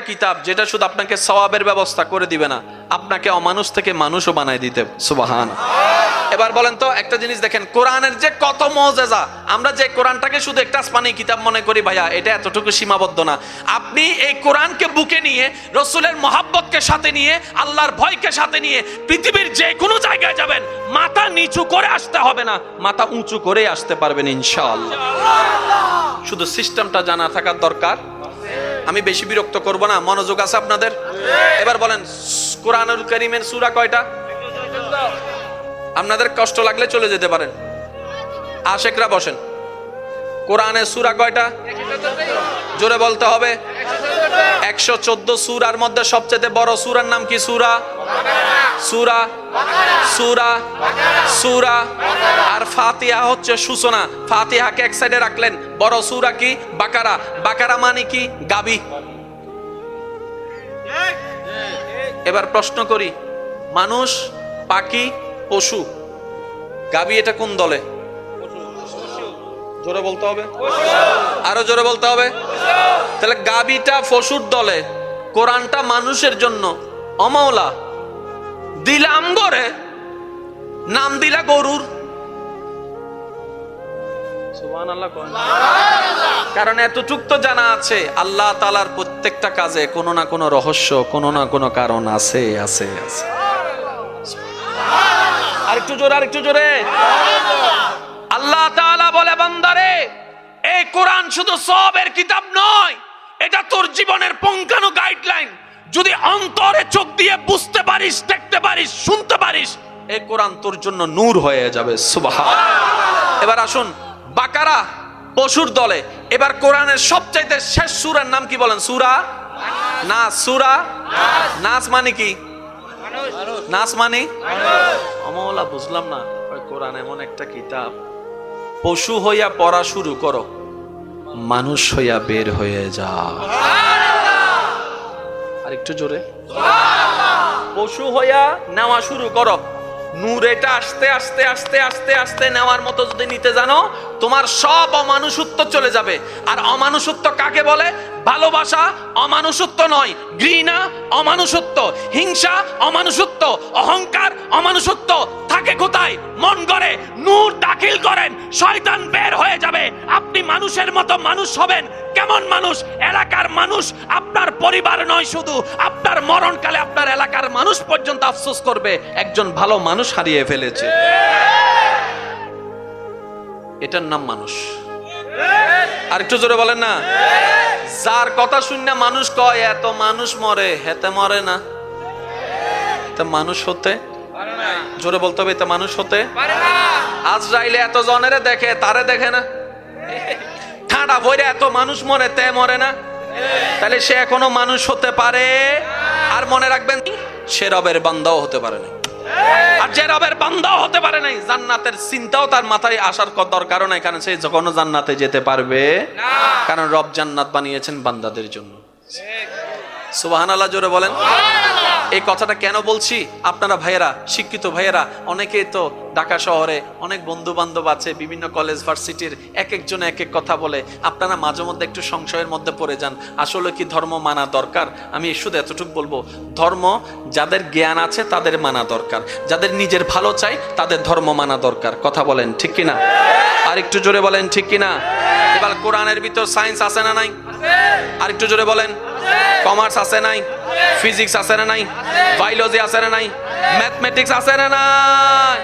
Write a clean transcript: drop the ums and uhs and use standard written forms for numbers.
কিতাব যেটা শুধু আপনাকে সওয়াবের ব্যবস্থা করে দিবে না, আপনাকে অমানুষ থেকে মানুষও বানায় দিতে। সুবহান। এবার বলেন তো একটা জিনিস দেখেন, কোরআনের যে কত মুজিজা। আমরা যে কোরআনটাকে শুধু একটা আসমানি কিতাব মনে করি, ভাইয়া এটা এতটুকু সীমাবদ্ধ না। আপনি এই কোরআনকে বুকে নিয়ে, রাসূলের মহব্বতকে সাথে নিয়ে, আল্লাহর ভয়কে সাথে নিয়ে পৃথিবীর যে কোনো জায়গায় যাবেন, মাথা নিচু করে আসতে হবে না, মাথা উঁচু করে আসতে পারবেন ইনশাআল্লাহ। শুধু সিস্টেমটা জানা থাকার দরকার। আমি বেশি বিরক্ত করব না, মনোযোগ আছে আপনাদের? এবার বলেন কোরআনুল কারীমের সূরা কয়টা? আপনাদের কষ্ট লাগলে চলে যেতে পারেন, আশেকরা বসেন। কোরআনের সূরা কয়টা? জোরে বলতে হবে। 114 সূরার মধ্যে সবচেয়ে বড় সূরার নাম কি? সূরা সূরা সূরা সূরা। আর ফাতিহা হচ্ছে সূচনা। ফাতিহাকে এক সাইডে রাখলেন, বড় সূরা কি? বাকারা। বাকারা মানে কি? গাবি। এবার প্রশ্ন করি, মানুষ, পাখি, পশু, গাবি এটা কোন দলে? জোরে বলতে হবে, আরো জোরে বলতে হবে। তাহলে গাবিটা পশুর দলে, কোরআনটা মানুষের জন্য। অমাওলা দিলাম গরে, নাম দিলা গরুর। সুবহানাল্লাহ। কারণ এতটুক তো জানা আছে, আল্লাহ তাআলার প্রত্যেকটা কাজে কোনো না কোনো রহস্য, কোনো না কোনো কারণ আছে আছে আছে। আরেকটু জোরে, আরেকটু জোরে। আল্লাহ তাআলা বলে, বান্দারে এই কোরআন শুধু সওয়াবের কিতাব নয়, এটা তোর জীবনের পঙ্খানো গাইডলাইন। যদি অন্তরে চোখ দিয়ে বুঝতে পারিস, দেখতে পারিস, শুনতে পারিস, এই কোরআন তোর জন্য নূর হয়ে যাবে। সুবহানাল্লাহ। এবার আসুন, বাকারা পশুর দলে। এবার কোরআনের সবচাইতে শেষ সূরার নাম কি বলেন? সূরা নাস। সূরা নাস মানে কি? নাস মানে অমলা, বুঝলাম না। কোরআন এমন একটা কিতাব, পশু হইয়া পড়া শুরু করো, মানুষ হইয়া বের হয়ে যা। আর একটু জোরে। পশু হইয়া নেওয়া শুরু করো, নূর এটা আস্তে আস্তে আস্তে আস্তে আস্তে নেওয়ার মতো যদি নিতে জানো, তোমার সব অমানুষত্ব চলে যাবে। আর অমানুষত্ব কাকে বলে? ভালোবাসা অমানুষত্ব নয়, ঘৃণা অমানুষত্ব, হিংসা অমানুষত্ব, অহংকার অমানুষত্ব। থাকে কোথায়? মন করে নূর দাখিল করেন, শয়তান বের হয়ে যাবে। আপনি মানুষের মতো মানুষ হবেন। কেমন মানুষ? এলাকার মানুষ, আপনার পরিবার নয়, শুধু আপনার মরণকালে আপনার এলাকার মানুষ পর্যন্ত আফসোস করবে একজন ভালো মানুষ হারিয়ে ফেলেছে। এটার নাম মানুষ। আর একটু জোরে বলেন না। যার কথা শুনে মানুষ কয় এত মানুষ মরে, হেতে মরে না, তা মানুষ হতে পারে না। জোরে বলতে হবে, তা মানুষ হতে পারে না। আজরাইলে এত জনেরে দেখে, তারে দেখে না। ঠাডা বইরে এত মানুষ মরে, তে মরে না। তাহলে সে এখনো মানুষ হতে পারে। আর মনে রাখবেন, সে রবের বান্দাও হতে পারে না। আর যে রবের বান্দাও হতে পারে নাই, জান্নাতের চিন্তাও তার মাথায় আসার দরকারও নাই, কারণ সে যখনও জান্নাতে যেতে পারবে না। কারণ রব জান্নাত বানিয়েছেন বান্দাদের জন্য। সুবহানাল্লাহ, জোরে বলেন। এই কথাটা কেন বলছি? আপনারা ভাইয়েরা, শিক্ষিত ভাইয়েরা, অনেকেই তো ঢাকা শহরে অনেক বন্ধু বান্ধব আছে, বিভিন্ন কলেজ ভার্সিটির এক একজন এক এক কথা বলে। আপনারা মাঝে মধ্যে একটু সংশয়ের মধ্যে পড়ে যান, আসলে কি ধর্ম মানা দরকার? আমি শুধু এতটুকু বলবো, ধর্ম যাদের জ্ঞান আছে তাদের মানা দরকার, যাদের নিজের ভালো চাই তাদের ধর্ম মানা দরকার। কথা বলেন ঠিক কিনা? আর একটু জোরে বলেন ঠিক কিনা? এবার কোরআনের ভিতর সায়েন্স আছে না নাই? আর একটু জোরে বলেন। কমার্স আছে নাই? ফিজিক্স আছে না নাই? বায়োলজি আছে না নাই? ম্যাথমেটিক্স আছে না নাই?